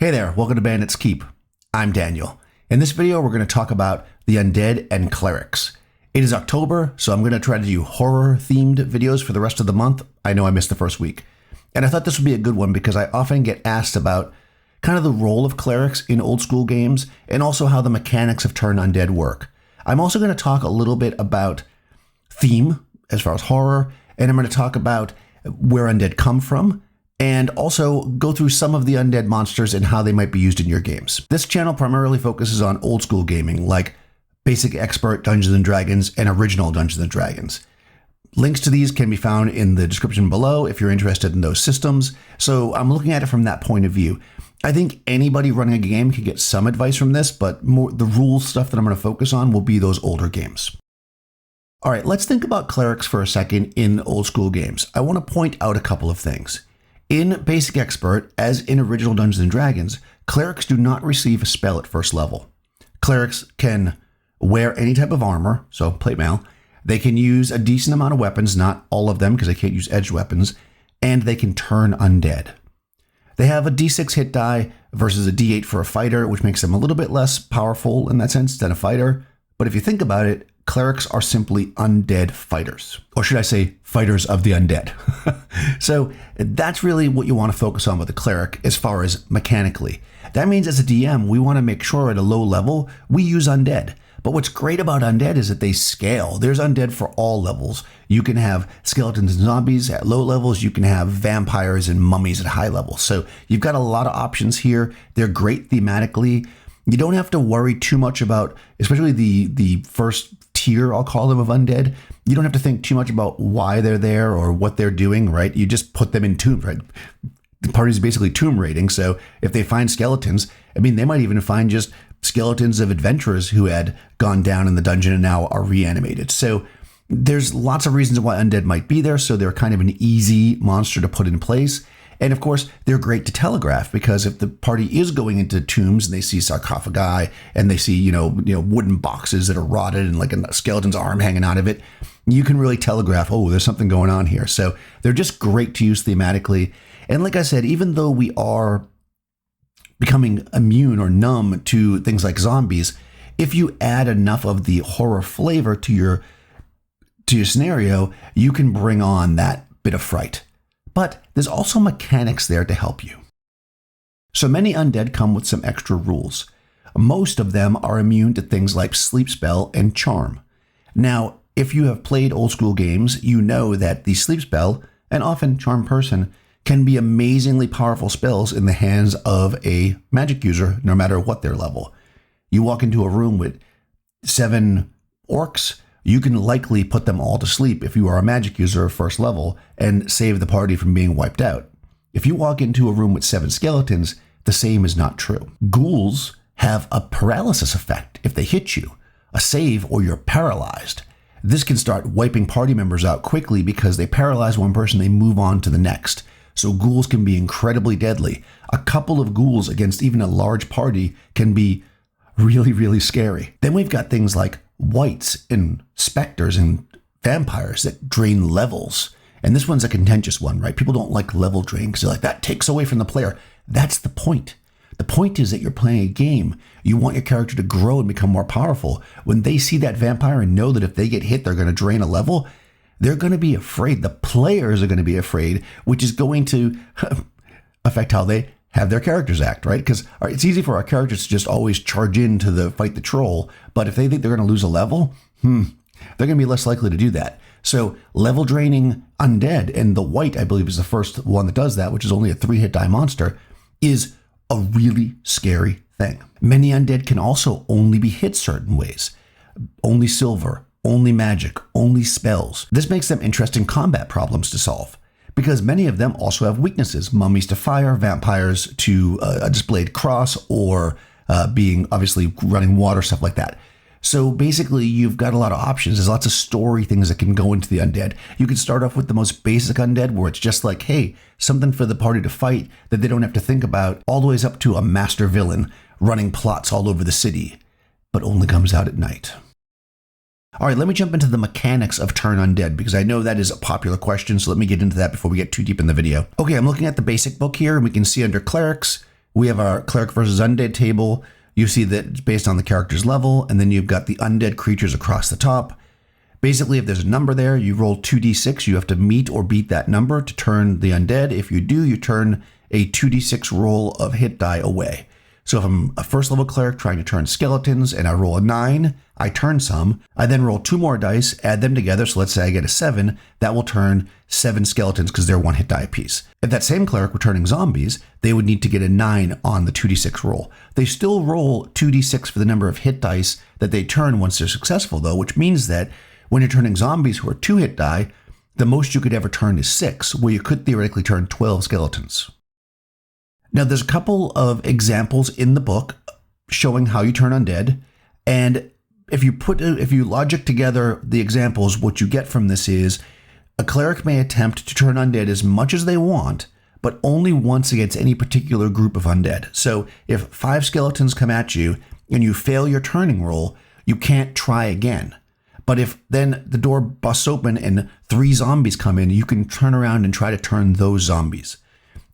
Hey there, welcome to Bandit's Keep. I'm Daniel. In this video, we're going to talk about the Undead and Clerics. It is October, so I'm going to try to do horror-themed videos for the rest of the month. I know I missed the first week. And I thought this would be a good one because I often get asked about kind of the role of clerics in old school games and also how the mechanics of turn undead work. I'm also going to talk a little bit about theme as far as horror, and I'm going to talk about where undead come from, and also go through some of the undead monsters and how they might be used in your games. This channel primarily focuses on old school gaming like Basic Expert Dungeons & Dragons and Original Dungeons & Dragons. Links to these can be found in the description below if you're interested in those systems. So I'm looking at it from that point of view. I think anybody running a game can get some advice from this, but more the rules stuff that I'm going to focus on will be those older games. All right, let's think about clerics for a second in old school games. I want to point out a couple of things. In Basic Expert, as in Original Dungeons & Dragons, clerics do not receive a spell at first level. Clerics can wear any type of armor, so plate mail. They can use a decent amount of weapons, not all of them because they can't use edged weapons, and they can turn undead. They have a d6 hit die versus a d8 for a fighter, which makes them a little bit less powerful in that sense than a fighter. But if you think about it, clerics are simply undead fighters, or should I say fighters of the undead. So that's really what you want to focus on with the cleric as far as mechanically. That means as a DM, we want to make sure at a low level, we use undead. But what's great about undead is that they scale. There's undead for all levels. You can have skeletons and zombies at low levels. You can have vampires and mummies at high levels. So you've got a lot of options here. They're great thematically. You don't have to worry too much about, especially the first tier, I'll call them, of undead. You don't have to think too much about why they're there or what they're doing, right? You just put them in tombs, right? The party's basically tomb raiding. So if they find skeletons, I mean, they might even find just skeletons of adventurers who had gone down in the dungeon and now are reanimated. So there's lots of reasons why undead might be there. So they're kind of an easy monster to put in place. And of course, they're great to telegraph because if the party is going into tombs and they see sarcophagi and they see, you know, wooden boxes that are rotted and like a skeleton's arm hanging out of it, you can really telegraph, oh, there's something going on here. So they're just great to use thematically. And like I said, even though we are becoming immune or numb to things like zombies, if you add enough of the horror flavor to your scenario, you can bring on that bit of fright. But there's also mechanics there to help you. So many undead come with some extra rules. Most of them are immune to things like sleep spell and charm. Now, if you have played old school games, you know that the sleep spell and often charm person can be amazingly powerful spells in the hands of a magic user, no matter what their level. You walk into a room with 7 orcs, you can likely put them all to sleep if you are a magic user of first level and save the party from being wiped out. If you walk into a room with 7 skeletons, the same is not true. Ghouls have a paralysis effect if they hit you, a save, or you're paralyzed. This can start wiping party members out quickly because they paralyze one person, they move on to the next. So ghouls can be incredibly deadly. A couple of ghouls against even a large party can be really, really scary. Then we've got things like wights and specters and vampires that drain levels. And this one's a contentious one, right? People don't like level drain because they're like, that takes away from the player. That's the point. The point is that you're playing a game. You want your character to grow and become more powerful. When they see that vampire and know that if they get hit, they're going to drain a level, they're going to be afraid. The players are going to be afraid, which is going to affect how they have their characters act, right? Because it's easy for our characters to just always charge in to the fight the troll. But if they think they're going to lose a level, they're going to be less likely to do that. So level draining undead, and the wight, I believe, is the first one that does that, which is only a 3-hit die monster, is a really scary thing. Many undead can also only be hit certain ways. Only silver, only magic, only spells. This makes them interesting combat problems to solve, because many of them also have weaknesses. Mummies to fire, vampires to a displayed cross, or being obviously running water, stuff like that. So basically, you've got a lot of options. There's lots of story things that can go into the undead. You can start off with the most basic undead, where it's just like, hey, something for the party to fight that they don't have to think about, all the way up to a master villain running plots all over the city, but only comes out at night. All right, let me jump into the mechanics of turn undead, because I know that is a popular question, so let me get into that before we get too deep in the video. Okay, I'm looking at the basic book here, and we can see under Clerics, we have our Cleric versus Undead table. You see that it's based on the character's level, and then you've got the undead creatures across the top. Basically, if there's a number there, you roll 2d6. You have to meet or beat that number to turn the undead. If you do, you turn a 2d6 roll of hit die away. So if I'm a first level cleric trying to turn skeletons and I roll a 9, I turn some. I then roll 2 more dice, add them together. So let's say I get a 7, that will turn 7 skeletons because they're 1 hit die apiece. If that same cleric were turning zombies, they would need to get a 9 on the 2d6 roll. They still roll 2d6 for the number of hit dice that they turn once they're successful though, which means that when you're turning zombies who are 2 hit die, the most you could ever turn is 6, where you could theoretically turn 12 skeletons. Now, there's a couple of examples in the book showing how you turn undead, and if you logic together the examples, what you get from this is a cleric may attempt to turn undead as much as they want, but only once against any particular group of undead. So if 5 skeletons come at you and you fail your turning roll, you can't try again. But if then the door busts open and 3 zombies come in, you can turn around and try to turn those zombies.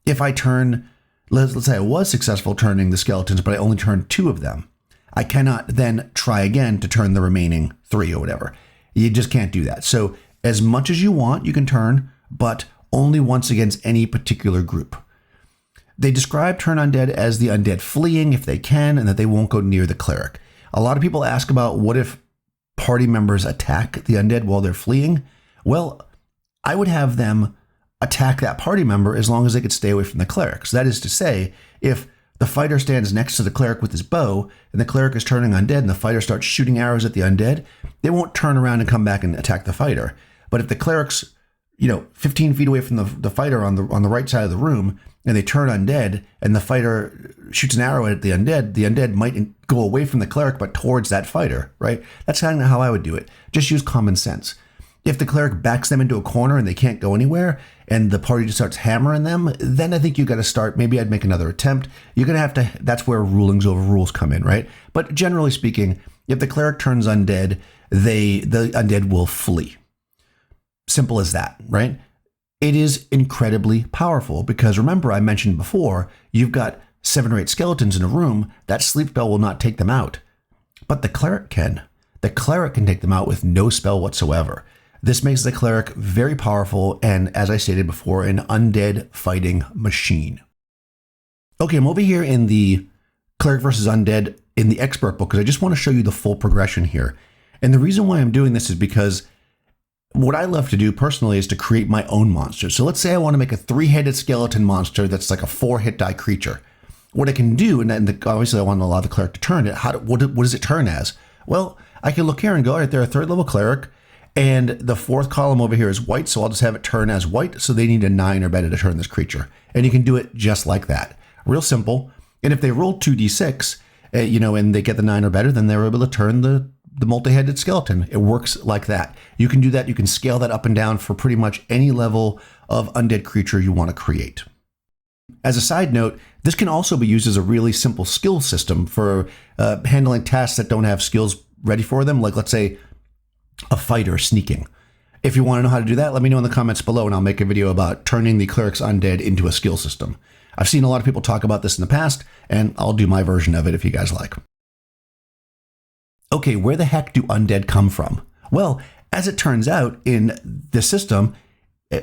If I turn, let's say I was successful turning the skeletons, but I only turned 2 of them, I cannot then try again to turn the remaining 3 or whatever. You just can't do that. So as much as you want, you can turn, but only once against any particular group. They describe turn undead as the undead fleeing if they can, and that they won't go near the cleric. A lot of people ask about what if party members attack the undead while they're fleeing. Well, I would have them attack that party member as long as they could stay away from the clerics. That is to say, if the fighter stands next to the cleric with his bow and the cleric is turning undead and the fighter starts shooting arrows at the undead, they won't turn around and come back and attack the fighter. But if the cleric's 15 feet away from the fighter on the right side of the room, and they turn undead, and the fighter shoots an arrow at the undead might go away from the cleric, but towards that fighter, right? That's kind of how I would do it. Just use common sense. If the cleric backs them into a corner and they can't go anywhere, and the party just starts hammering them, then I think you got to start, maybe I'd make another attempt. You're going to have to, that's where rulings over rules come in, right? But generally speaking, if the cleric turns undead, the undead will flee. Simple as that, right? It is incredibly powerful because remember I mentioned before, you've got 7 or 8 skeletons in a room, that sleep spell will not take them out. But the cleric can. The cleric can take them out with no spell whatsoever. This makes the cleric very powerful and, as I stated before, an undead fighting machine. Okay, I'm over here in the Cleric versus Undead in the expert book because I just want to show you the full progression here. And the reason why I'm doing this is because what I love to do personally is to create my own monster. So let's say I want to make a 3-headed skeleton monster that's like a 4 hit die creature. What I can do, and obviously I want to allow the cleric to turn it, what does it turn as? Well, I can look here and go, all right, they're a 3rd level cleric, and the 4th column over here is white, so I'll just have it turn as white, so they need a 9 or better to turn this creature. And you can do it just like that. Real simple. And if they roll 2d6, and they get the 9 or better, then they're able to turn the multi-headed skeleton. It works like that. You can do that. You can scale that up and down for pretty much any level of undead creature you want to create. As a side note, this can also be used as a really simple skill system for handling tasks that don't have skills ready for them. Like let's say a fighter sneaking. If you want to know how to do that, let me know in the comments below and I'll make a video about turning the cleric's undead into a skill system. I've seen a lot of people talk about this in the past and I'll do my version of it if you guys like. Okay, where the heck do undead come from? Well, as it turns out in the system,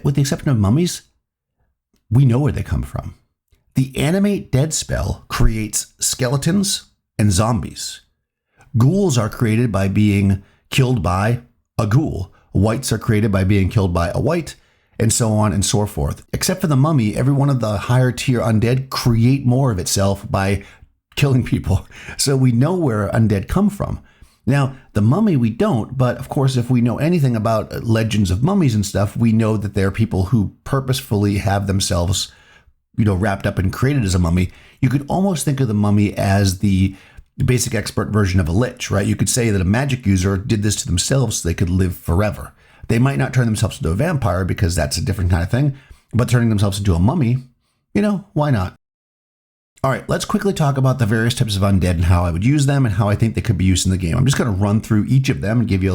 with the exception of mummies, we know where they come from. The Animate Dead spell creates skeletons and zombies. Ghouls are created by being killed by a ghoul. Whites are created by being killed by a white, and so on and so forth. Except for the mummy, every one of the higher tier undead create more of itself by killing people. So we know where undead come from. Now, the mummy we don't, but of course, if we know anything about legends of mummies and stuff, we know that there are people who purposefully have themselves, wrapped up and created as a mummy. You could almost think of the mummy as the basic expert version of a lich, right? You could say that a magic user did this to themselves so they could live forever. They might not turn themselves into a vampire because that's a different kind of thing, but turning themselves into a mummy, why not? All right, let's quickly talk about the various types of undead and how I would use them and how I think they could be used in the game. I'm just going to run through each of them and give you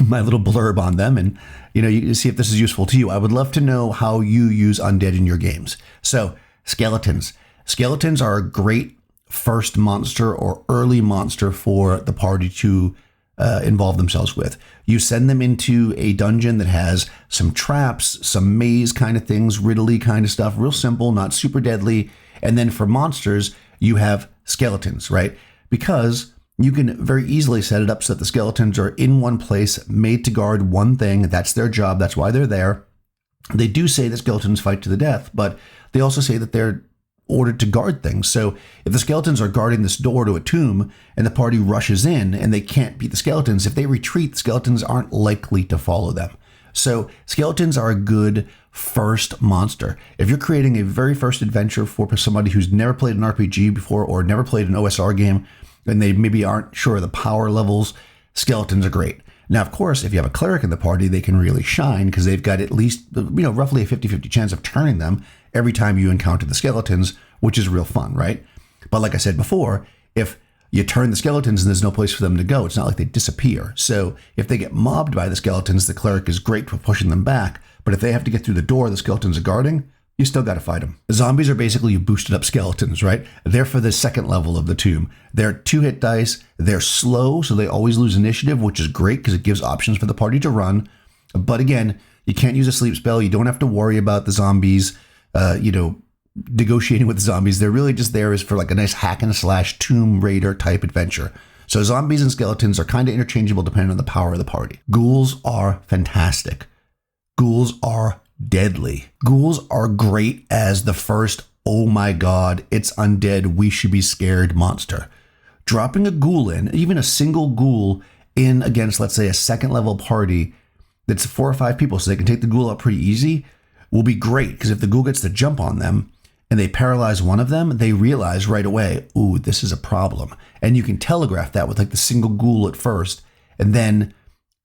my little blurb on them, and you can see if this is useful to you. I would love to know how you use undead in your games. So, skeletons. Skeletons are a great first monster or early monster for the party to involve themselves with. You send them into a dungeon that has some traps, some maze kind of things, riddly kind of stuff, real simple, not super deadly. And then for monsters, you have skeletons, right? Because you can very easily set it up so that the skeletons are in one place, made to guard one thing. That's their job. That's why they're there. They do say that skeletons fight to the death, but they also say that they're ordered to guard things. So if the skeletons are guarding this door to a tomb and the party rushes in and they can't beat the skeletons, if they retreat, the skeletons aren't likely to follow them. So skeletons are a good first monster. If you're creating a very first adventure for somebody who's never played an RPG before or never played an OSR game, and they maybe aren't sure of the power levels, skeletons are great. Now, of course, if you have a cleric in the party, they can really shine because they've got at least, roughly a 50-50 chance of turning them every time you encounter the skeletons, which is real fun, right? But like I said before, if you turn the skeletons and there's no place for them to go, it's not like they disappear. So if they get mobbed by the skeletons, the cleric is great for pushing them back. But if they have to get through the door the skeletons are guarding, you still got to fight them. The zombies are basically boosted up skeletons, right? They're for the second level of the tomb. They're 2-hit dice. They're slow, so they always lose initiative, which is great because it gives options for the party to run. But again, you can't use a sleep spell. You don't have to worry about the zombies, negotiating with the zombies. They're really just there as for like a nice hack and slash Tomb Raider type adventure. So zombies and skeletons are kind of interchangeable depending on the power of the party. Ghouls are fantastic. Ghouls are deadly. Ghouls are great as the first, oh my god, it's undead, we should be scared monster. Dropping a ghoul in, even a single ghoul in against, let's say, a second level party that's 4 or 5 people so they can take the ghoul out pretty easy will be great, because if the ghoul gets the jump on them and they paralyze one of them, they realize right away, ooh, this is a problem. And you can telegraph that with like the single ghoul at first, and then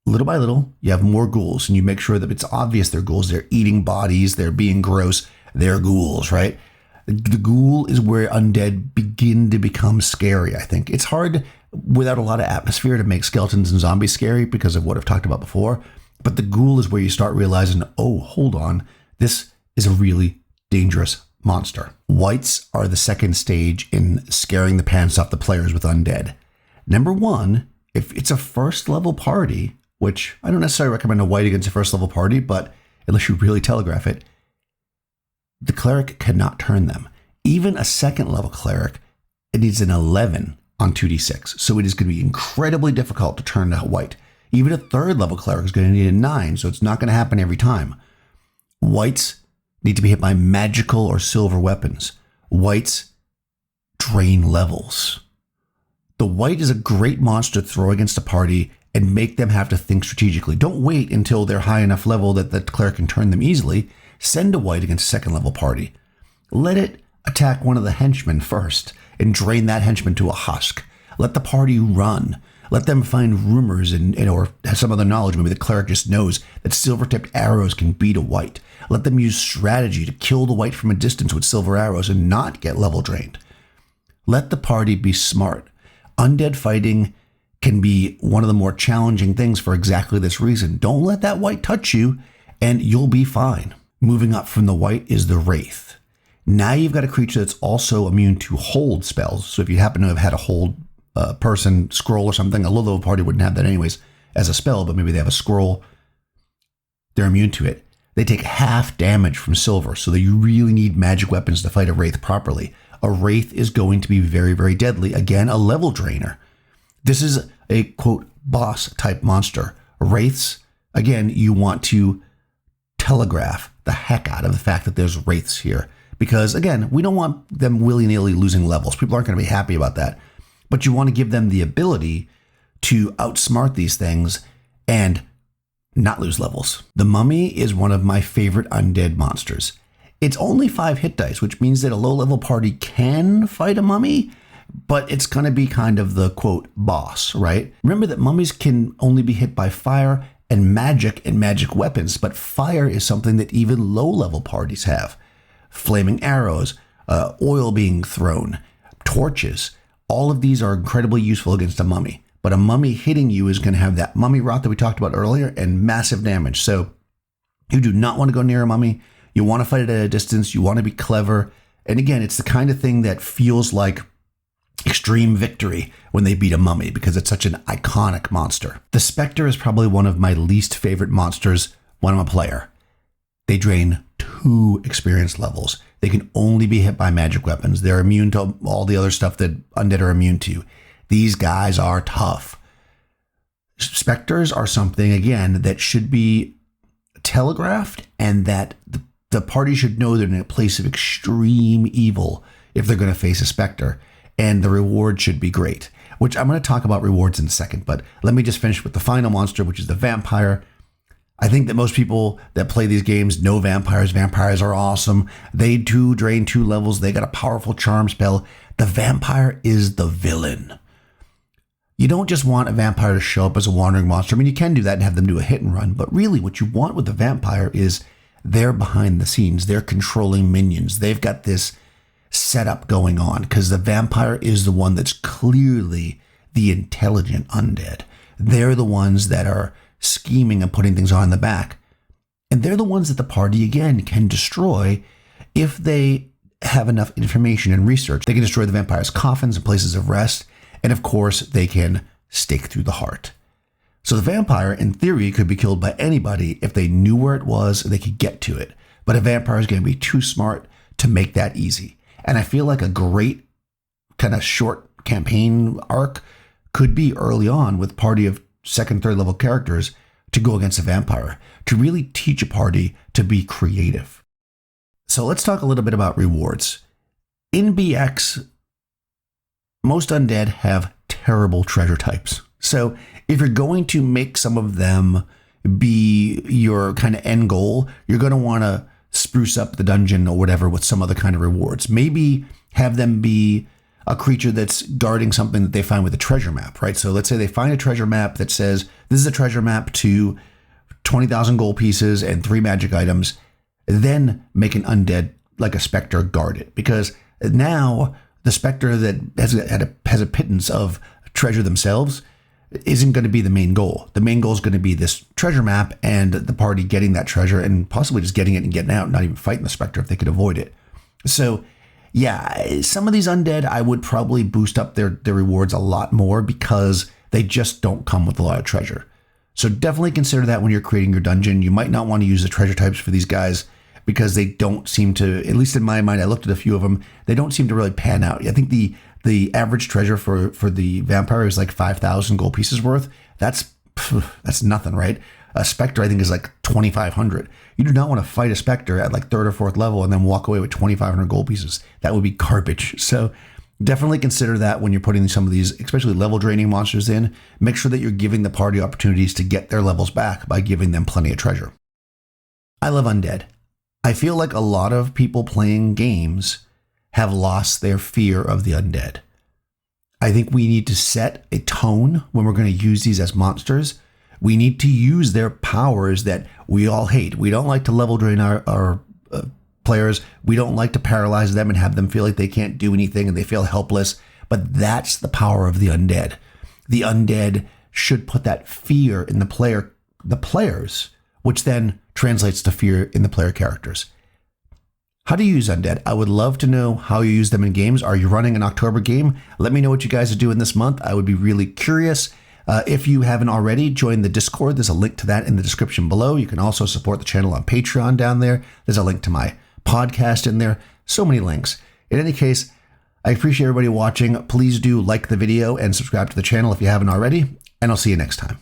little by little, you have more ghouls, and you make sure that it's obvious they're ghouls. They're eating bodies. They're being gross. They're ghouls, right? The ghoul is where undead begin to become scary, I think. It's hard without a lot of atmosphere to make skeletons and zombies scary because of what I've talked about before. But the ghoul is where you start realizing, oh, hold on, this is a really dangerous monster. Wights are the second stage in scaring the pants off the players with undead. Number one, if it's a first level party, which I don't necessarily recommend a wight against a first level party, but unless you really telegraph it, the cleric cannot turn them. Even a second level cleric, it needs an 11 on 2d6. So it is going to be incredibly difficult to turn a wight. Even a third level cleric is going to need a 9, so it's not going to happen every time. Wights need to be hit by magical or silver weapons. Wights drain levels. The wight is a great monster to throw against a party and make them have to think strategically. Don't wait until they're high enough level that the cleric can turn them easily. Send a wight against a second level party. Let it attack one of the henchmen first and drain that henchman to a husk. Let the party run. Let them find rumors or have some other knowledge. Maybe the cleric just knows that silver-tipped arrows can beat a wight. Let them use strategy to kill the wight from a distance with silver arrows and not get level drained. Let the party be smart. Undead fighting can be one of the more challenging things for exactly this reason. Don't let that wight touch you and you'll be fine. Moving up from the wight is the wraith. Now you've got a creature that's also immune to hold spells. So if you happen to have had a hold person scroll or something, a low level party wouldn't have that anyways as a spell, but maybe they have a scroll, they're immune to it. They take half damage from silver, so that you really need magic weapons to fight a wraith properly. A wraith is going to be very, very deadly. Again, a level drainer. This is a, quote, boss type monster. Wraiths, again, you want to telegraph the heck out of the fact that there's wraiths here. Because, again, we don't want them willy-nilly losing levels. People aren't going to be happy about that. But you want to give them the ability to outsmart these things and not lose levels. The mummy is one of my favorite undead monsters. It's only 5 hit dice, which means that a low-level party can fight a mummy, but it's going to be kind of the, quote, boss, right? Remember that mummies can only be hit by fire and magic weapons, but fire is something that even low-level parties have. Flaming arrows, oil being thrown, torches, all of these are incredibly useful against a mummy. But a mummy hitting you is going to have that mummy rot that we talked about earlier and massive damage. So you do not want to go near a mummy. You want to fight it at a distance. You want to be clever. And again, it's the kind of thing that feels like extreme victory when they beat a mummy because it's such an iconic monster. The Spectre is probably one of my least favorite monsters when I'm a player. They drain 2 experience levels. They can only be hit by magic weapons. They're immune to all the other stuff that undead are immune to. These guys are tough. Spectres are something, again, that should be telegraphed and that the party should know they're in a place of extreme evil if they're going to face a Spectre. And the reward should be great, which I'm going to talk about rewards in a second. But let me just finish with the final monster, which is the Vampire. I think that most people that play these games know vampires. Vampires are awesome. They too drain 2 levels. They got a powerful charm spell. The Vampire is the villain. You don't just want a vampire to show up as a wandering monster. I mean, you can do that and have them do a hit and run. But really what you want with the Vampire is they're behind the scenes. They're controlling minions. They've got this setup going on because the Vampire is the one that's clearly the intelligent undead. They're the ones that are scheming and putting things on the back. And they're the ones that the party, again, can destroy if they have enough information and research. They can destroy the vampire's coffins and places of rest. And of course, they can stake through the heart. So the Vampire, in theory, could be killed by anybody if they knew where it was, they could get to it. But a vampire is going to be too smart to make that easy. And I feel like a great kind of short campaign arc could be early on with party of 2nd, 3rd level characters to go against a vampire, to really teach a party to be creative. So let's talk a little bit about rewards. In BX, most undead have terrible treasure types. So if you're going to make some of them be your kind of end goal, you're going to want to spruce up the dungeon or whatever with some other kind of rewards. Maybe have them be a creature that's guarding something that they find with a treasure map, right? So let's say they find a treasure map that says, this is a treasure map to 20,000 gold pieces and 3 magic items. Then make an undead like a Spectre guard it. Because now the Spectre that has a pittance of treasure themselves isn't going to be the main goal. The main goal is going to be this treasure map and the party getting that treasure and possibly just getting it and getting out, not even fighting the Spectre if they could avoid it. So yeah, some of these undead, I would probably boost up their rewards a lot more because they just don't come with a lot of treasure. So definitely consider that when you're creating your dungeon. You might not want to use the treasure types for these guys because they don't seem to, at least in my mind, I looked at a few of them, they don't seem to really pan out. I think the average treasure for the vampire is like 5,000 gold pieces worth. That's nothing, right? A Spectre, I think, is like 2,500. You do not want to fight a Spectre at like 3rd or 4th level and then walk away with 2,500 gold pieces. That would be garbage. So definitely consider that when you're putting some of these, especially level draining monsters in. Make sure that you're giving the party opportunities to get their levels back by giving them plenty of treasure. I love undead. I feel like a lot of people playing games have lost their fear of the undead. I think we need to set a tone when we're going to use these as monsters. We need to use their powers that we all hate. We don't like to level drain our players. We don't like to paralyze them and have them feel like they can't do anything and they feel helpless. But that's the power of the undead. The undead should put that fear in the players, which then translates to fear in the player characters. How do you use undead? I would love to know how you use them in games. Are you running an October game? Let me know what you guys are doing this month. I would be really curious. If you haven't already, join the Discord. There's a link to that in the description below. You can also support the channel on Patreon down there. There's a link to my podcast in there. So many links. In any case, I appreciate everybody watching. Please do like the video and subscribe to the channel if you haven't already, and I'll see you next time.